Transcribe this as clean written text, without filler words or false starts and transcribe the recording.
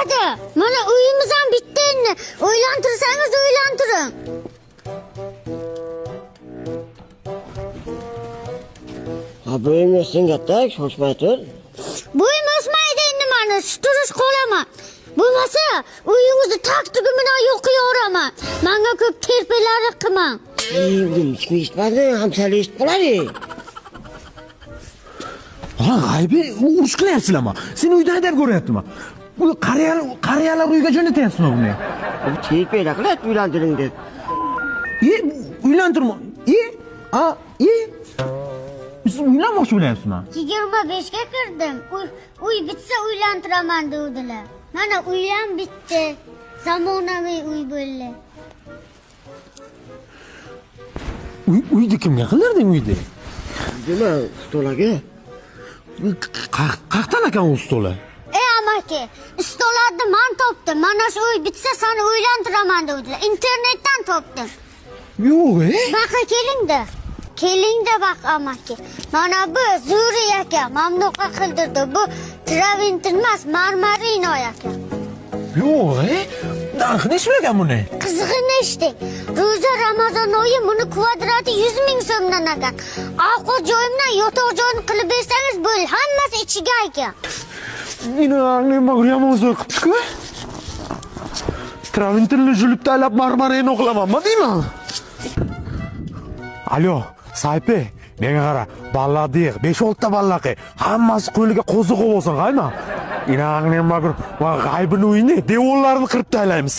bitmedi. Mana uyimiz ham bitti endi. O'ylantirsangiz o'ylantiring. Ha bo'yim o'ssin katta, shoshmay tur. Bo'yim o'smaydi endi mani, turish qolaman. Bo'lmasa uyingizni taktugi bilan yo'qiyaveraman. Menga ko'p terpelari qilmang. Buni hech kim eshitmadi, hamsali eshitib qoladi. Ha, g'aybi, urush qilyapsizlarmi? Seni uydan haydab ko'ryaptimi? Bu qariyalar uyga jo'natyapsizmi buni? Bu terpela qiladi uylantiring deb. Uylantirma. Siz uylanmoqchi bo'lyapsizmi? 25 ga kirdim. Uy bitsa uylantiraman dedilar. Mana uy ham bitdi. Zamonaviy uy bo'ldi. Uyni kimga qildirding uyni? Nima, stolaga? Qayerdan ekan u stola? Amaki, stollarni men topdim. Mana shu uy bitsa seni uylantiraman dedilar. Internetdan topdim. Yo'q, Baqa kelingda. Kelingda baq amaki. Mana bu Zuri aka mamnuqa qildirdi. Bu Traventin emas, Marmarino aka. Yo'q, narxini eshitmagan buni. Qizig'ini eshiting. Ro'za Ramazon oyi buni kvadrati 100 ming so'mdan ekan. Ovqat joyimdan yotoq joyini qilib bersangiz bo'ldi. Hammasi ichiga ekan. Nima yomon so'z qilibdi-ku? Traventinni julib taylab Marmarino qilamanmi deyman? Alo, Saypi, menga qara, balladiq, 5-6 ta ballaqi, hammasi qo'liga qo'ziq bo'lsin, qayma. Inaningni mag'rur va g'aybini uyni, devorlarini qirib taylaymiz.